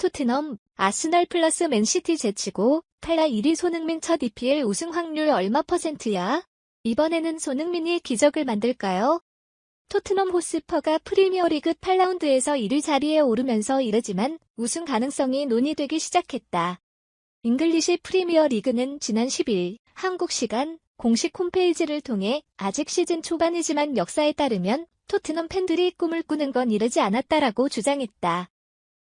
토트넘, 아스널 플러스 맨시티 제치고 팔라 1위 손흥민 첫 EPL 우승 확률 얼마 %야? 이번에는 손흥민이 기적을 만들까요? 토트넘 호스퍼가 프리미어리그 8라운드에서 1위 자리에 오르면서 이르지만 우승 가능성이 논의되기 시작했다. 잉글리시 프리미어리그는 지난 10일 한국 시간 공식 홈페이지를 통해 아직 시즌 초반이지만 역사에 따르면 토트넘 팬들이 꿈을 꾸는 건 이르지 않았다라고 주장했다.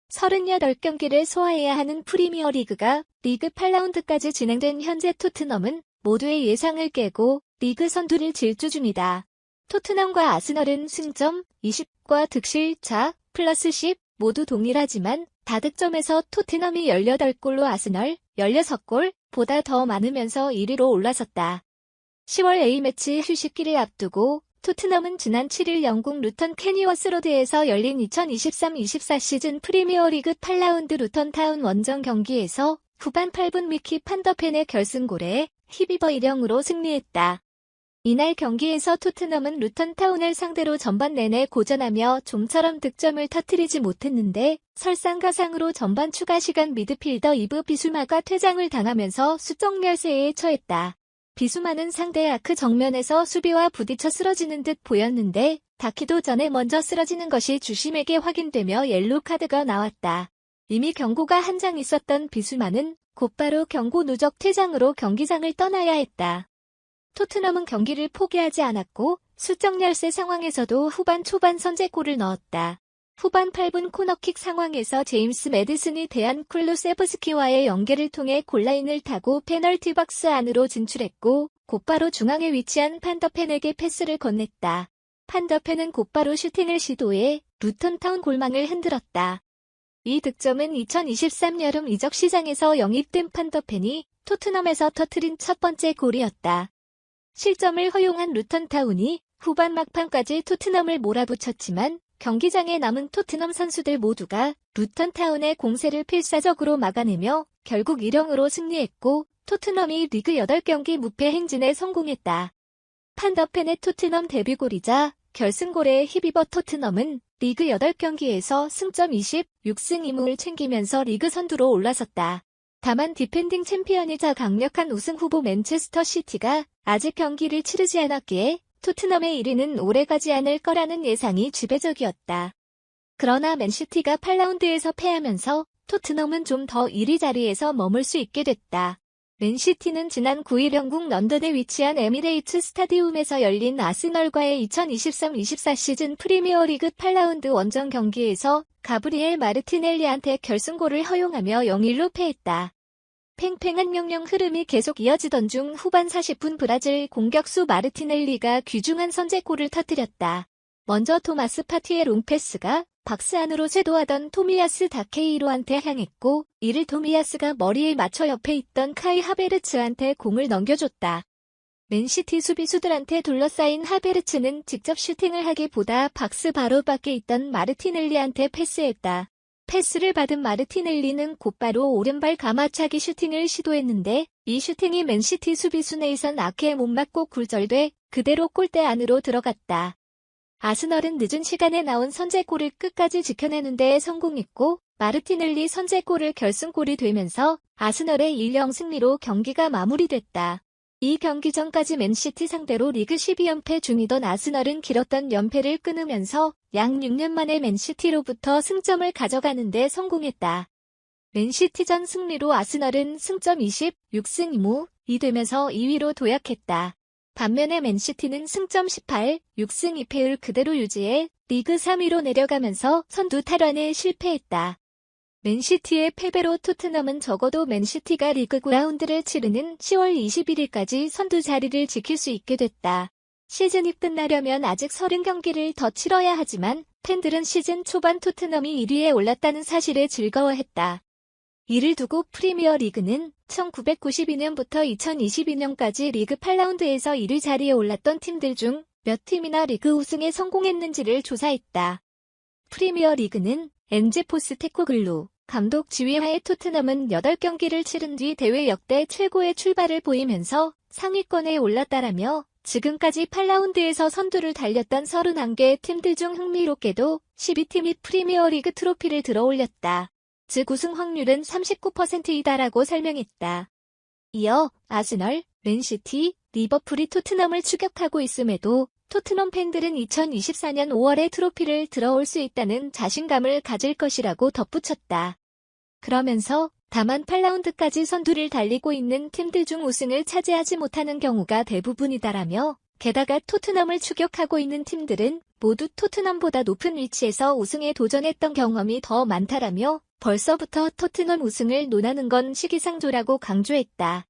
38경기를 소화해야 하는 프리미어리그가 리그 8라운드까지 진행된 현재 토트넘은 모두의 예상을 깨고 리그 선두를 질주 중이다. 토트넘과 아스널은 승점 20과 득실차 플러스 10 모두 동일하지만 다득점에서 토트넘이 18골로 아스널 16골보다 더 많으면서 1위로 올라섰다. 10월 A매치 휴식기를 앞두고 토트넘은 지난 7일 영국 루턴 캐니워스 로드에서 열린 2023-24 시즌 프리미어리그 8라운드 루턴타운 원정 경기에서 후반 8분 미키 판더펜의 결승골에 히비버 1-0으로 승리했다. 이날 경기에서 토트넘은 루턴타운을 상대로 전반 내내 고전하며 좀처럼 득점을 터뜨리지 못했는데 설상가상으로 전반 추가 시간 미드필더 이브 비수마가 퇴장을 당하면서 수적 열세에 처했다. 비수마는 상대 아크 정면에서 수비와 부딪혀 쓰러지는 듯 보였는데 닿기도 전에 먼저 쓰러지는 것이 주심에게 확인되며 옐로 카드가 나왔다. 이미 경고가 한 장 있었던 비수마는 곧바로 경고 누적 퇴장으로 경기장을 떠나야 했다. 토트넘은 경기를 포기하지 않았고 수적 열세 상황에서도 후반 초반 선제골을 넣었다. 후반 8분 코너킥 상황에서 제임스 매디슨이 대한 쿨루세브스키와의 연계를 통해 골라인을 타고 페널티 박스 안으로 진출했고 곧바로 중앙에 위치한 판더펜에게 패스를 건넸다. 판더펜은 곧바로 슈팅을 시도해 루턴타운 골망을 흔들었다. 이 득점은 2023 여름 이적 시장에서 영입된 판더펜이 토트넘에서 터뜨린 첫 번째 골이었다. 실점을 허용한 루턴타운이 후반 막판까지 토트넘을 몰아붙였지만 경기장에 남은 토트넘 선수들 모두가 루턴타운의 공세를 필사적으로 막아내며 결국 1-0으로 승리했고 토트넘이 리그 8경기 무패 행진에 성공했다. 판더펜의 토트넘 데뷔골이자 결승골의 히비버 토트넘은 리그 8경기에서 승점 26승 2무를 챙기면서 리그 선두로 올라섰다. 다만 디펜딩 챔피언이자 강력한 우승 후보 맨체스터 시티가 아직 경기를 치르지 않았기에 토트넘의 1위는 오래가지 않을 거라는 예상이 지배적이었다. 그러나 맨시티가 8라운드에서 패하면서 토트넘은 좀 더 1위 자리에서 머물 수 있게 됐다. 맨시티는 지난 9일 영국 런던에 위치한 에미레이츠 스타디움에서 열린 아스널과의 2023-24 시즌 프리미어리그 8라운드 원정 경기에서 가브리엘 마르티넬리한테 결승골을 허용하며 0-1로 패했다. 팽팽한 0-0 흐름이 계속 이어지던 중 후반 40분 브라질 공격수 마르티넬리가 귀중한 선제골을 터뜨렸다. 먼저 토마스 파티의 롱패스가 박스 안으로 쇄도하던 토미야스 다케이로한테 향했고 이를 토미야스가 머리에 맞춰 옆에 있던 카이 하베르츠한테 공을 넘겨줬다. 맨시티 수비수들한테 둘러싸인 하베르츠는 직접 슈팅을 하기보다 박스 바로 밖에 있던 마르티넬리한테 패스했다. 패스를 받은 마르티넬리는 곧바로 오른발 가마차기 슈팅을 시도했는데 이 슈팅이 맨시티 수비수 네이선 아케에 못 맞고 굴절돼 그대로 골대 안으로 들어갔다. 아스널은 늦은 시간에 나온 선제골을 끝까지 지켜내는 데 성공했고 마르티넬리 선제골을 결승골이 되면서 아스널의 1-0 승리로 경기가 마무리됐다. 이 경기 전까지 맨시티 상대로 리그 12연패 중이던 아스널은 길었던 연패를 끊으면서 약 6년 만에 맨시티로부터 승점을 가져가는 데 성공했다. 맨시티전 승리로 아스널은 승점 26승 2무 되면서 2위로 도약했다. 반면에 맨시티는 승점 18, 6승 2패를 그대로 유지해 리그 3위로 내려가면서 선두 탈환에 실패했다. 맨시티의 패배로 토트넘은 적어도 맨시티가 리그 9라운드를 치르는 10월 21일까지 선두 자리를 지킬 수 있게 됐다. 시즌이 끝나려면 아직 30경기를 더 치러야 하지만 팬들은 시즌 초반 토트넘이 1위에 올랐다는 사실에 즐거워했다. 이를 두고 프리미어 리그는 1992년부터 2022년까지 리그 8라운드에서 1위 자리에 올랐던 팀들 중 몇 팀이나 리그 우승에 성공했는지를 조사했다. 프리미어 리그는 엔제 포스테코글루 감독 지휘하에 토트넘은 8경기를 치른 뒤 대회 역대 최고의 출발을 보이면서 상위권에 올랐다라며 지금까지 8라운드에서 선두를 달렸던 31개 팀들 중 흥미롭게도 12팀이 프리미어리그 트로피를 들어올렸다. 즉 우승 확률은 39%이다라고 설명했다. 이어 아스널, 맨시티, 리버풀이 토트넘을 추격하고 있음에도 토트넘 팬들은 2024년 5월에 트로피를 들어올 수 있다는 자신감을 가질 것이라고 덧붙였다. 그러면서 다만 8라운드까지 선두를 달리고 있는 팀들 중 우승을 차지하지 못하는 경우가 대부분이다라며 게다가 토트넘을 추격하고 있는 팀들은 모두 토트넘보다 높은 위치에서 우승에 도전했던 경험이 더 많다라며 벌써부터 토트넘 우승을 논하는 건 시기상조라고 강조했다.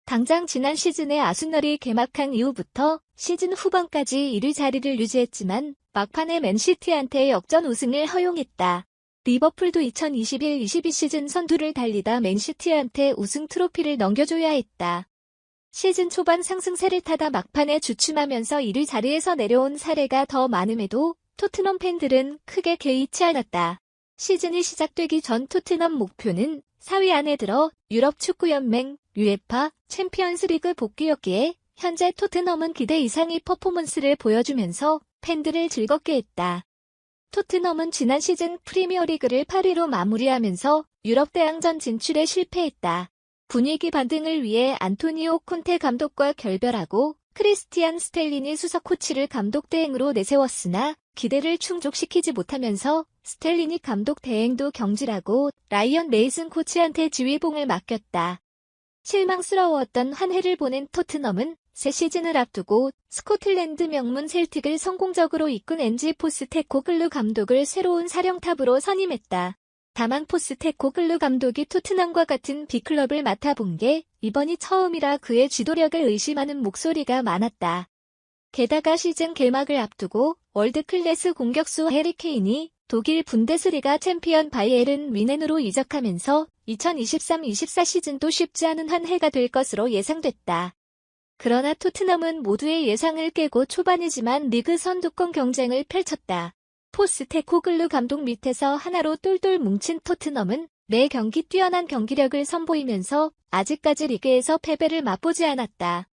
당장 지난 시즌에 아스널이 개막한 이후부터 시즌 후반까지 1위 자리를 유지했지만 막판에 맨시티한테 역전 우승을 허용했다. 리버풀도 2021-22 시즌 선두를 달리다 맨시티한테 우승 트로피를 넘겨줘야 했다. 시즌 초반 상승세를 타다 막판에 주춤하면서 1위 자리에서 내려온 사례가 더 많음에도 토트넘 팬들은 크게 개의치 않았다. 시즌이 시작되기 전 토트넘 목표는 4위 안에 들어 유럽 축구연맹, UEFA, 챔피언스리그 복귀였기에 현재 토트넘은 기대 이상의 퍼포먼스를 보여주면서 팬들을 즐겁게 했다. 토트넘은 지난 시즌 프리미어리그를 8위로 마무리하면서 유럽 대항전 진출에 실패했다. 분위기 반등을 위해 안토니오 콘테 감독과 결별하고 크리스티안 스텔리니 수석 코치를 감독 대행으로 내세웠으나 기대를 충족시키지 못하면서 스텔리니 감독 대행도 경질하고 라이언 메이슨 코치한테 지휘봉을 맡겼다. 실망스러웠던 한 해를 보낸 토트넘은 새 시즌을 앞두고 스코틀랜드 명문 셀틱을 성공적으로 이끈 엔지 포스테코글루 감독을 새로운 사령탑으로 선임했다. 다만 포스테코글루 감독이 토트넘과 같은 B클럽을 맡아본 게 이번이 처음이라 그의 지도력을 의심하는 목소리가 많았다. 게다가 시즌 개막을 앞두고 월드클래스 공격수 해리 케인이 독일 분데스리가 챔피언 바이에른 뮌헨으로 이적하면서 2023-24 시즌도 쉽지 않은 한 해가 될 것으로 예상됐다. 그러나 토트넘은 모두의 예상을 깨고 초반이지만 리그 선두권 경쟁을 펼쳤다. 포스테코글루 감독 밑에서 하나로 똘똘 뭉친 토트넘은 매 경기 뛰어난 경기력을 선보이면서 아직까지 리그에서 패배를 맛보지 않았다.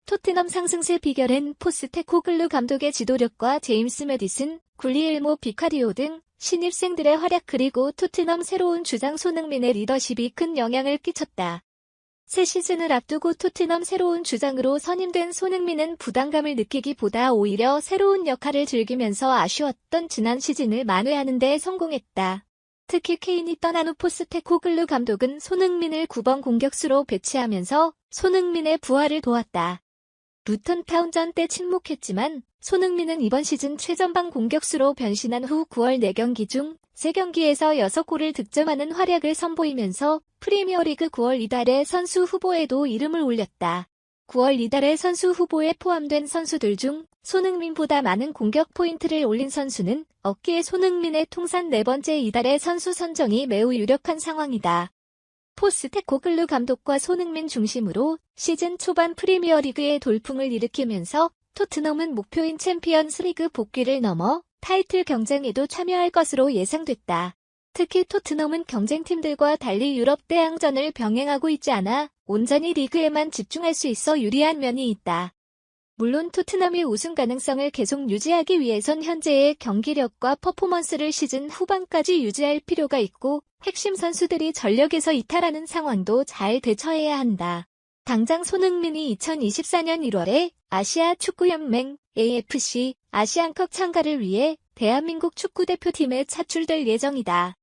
토트넘 상승세 비결은 포스테코글루 감독의 지도력과 제임스 매디슨, 굴리엘모 비카리오 등 신입생들의 활약 그리고 토트넘 새로운 주장 손흥민의 리더십이 큰 영향을 끼쳤다. 새 시즌을 앞두고 토트넘 새로운 주장으로 선임된 손흥민은 부담감을 느끼기보다 오히려 새로운 역할을 즐기면서 아쉬웠던 지난 시즌을 만회하는 데 성공했다. 특히 케인이 떠난 후 포스테코글루 감독은 손흥민을 9번 공격수로 배치하면서 손흥민의 부활을 도왔다. 루턴 타운전 때 침묵했지만 손흥민은 이번 시즌 최전방 공격수로 변신한 후 9월 4경기 중 3경기에서 6골을 득점하는 활약을 선보이면서 프리미어리그 9월 이달의 선수 후보에도 이름을 올렸다. 9월 이달의 선수 후보에 포함된 선수들 중 손흥민보다 많은 공격 포인트를 올린 선수는 없기에 손흥민의 통산 4번째 이달의 선수 선정이 매우 유력한 상황이다. 포스테코글루 감독과 손흥민 중심으로 시즌 초반 프리미어리그의 돌풍을 일으키면서 토트넘은 목표인 챔피언스리그 복귀를 넘어 타이틀 경쟁에도 참여할 것으로 예상됐다. 특히 토트넘은 경쟁팀들과 달리 유럽 대항전을 병행하고 있지 않아 온전히 리그에만 집중할 수 있어 유리한 면이 있다. 물론 토트넘이 우승 가능성을 계속 유지하기 위해선 현재의 경기력과 퍼포먼스를 시즌 후반까지 유지할 필요가 있고 핵심 선수들이 전력에서 이탈하는 상황도 잘 대처해야 한다. 당장 손흥민이 2024년 1월에 아시아 축구연맹 AFC 아시안컵 참가를 위해 대한민국 축구대표팀에 차출될 예정이다.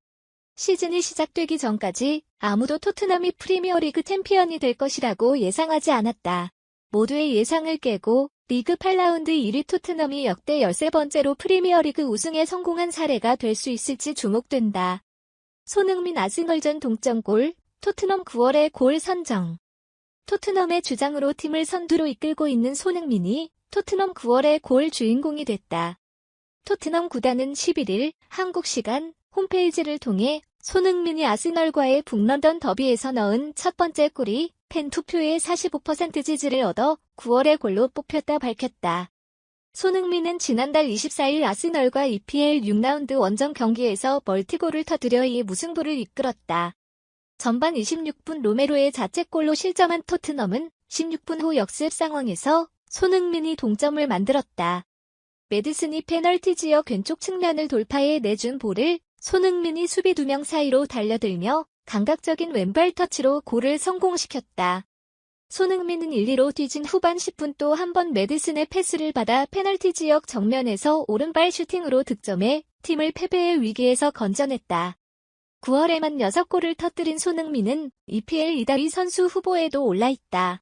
시즌이 시작되기 전까지 아무도 토트넘이 프리미어리그 챔피언이 될 것이라고 예상하지 않았다. 모두의 예상을 깨고 리그 8라운드 1위 토트넘이 역대 13번째로 프리미어리그 우승에 성공한 사례가 될 수 있을지 주목된다. 손흥민 아스널전 동점골, 토트넘 9월에 골 선정. 토트넘의 주장으로 팀을 선두로 이끌고 있는 손흥민이 토트넘 9월의 골 주인공이 됐다. 토트넘 구단은 11일 한국 시간 홈페이지를 통해 손흥민이 아스널과의 북런던 더비에서 넣은 첫 번째 골이 팬 투표의 45% 지지를 얻어 9월의 골로 뽑혔다 밝혔다. 손흥민은 지난달 24일 아스널과 EPL 6라운드 원정 경기에서 멀티골을 터뜨려 이 무승부를 이끌었다. 전반 26분 로메로의 자책골로 실점한 토트넘은 16분 후 역습 상황에서 손흥민이 동점을 만들었다. 매디슨이 페널티 지역 왼쪽 측면을 돌파해 내준 볼을 손흥민이 수비 2명 사이로 달려들며 감각적인 왼발 터치로 골을 성공시켰다. 손흥민은 1-2로 뒤진 후반 10분 또 한 번 매디슨의 패스를 받아 페널티 지역 정면에서 오른발 슈팅으로 득점해 팀을 패배의 위기에서 건져냈다. 9월에만 6골을 터뜨린 손흥민은 EPL 이달의 선수 후보에도 올라있다.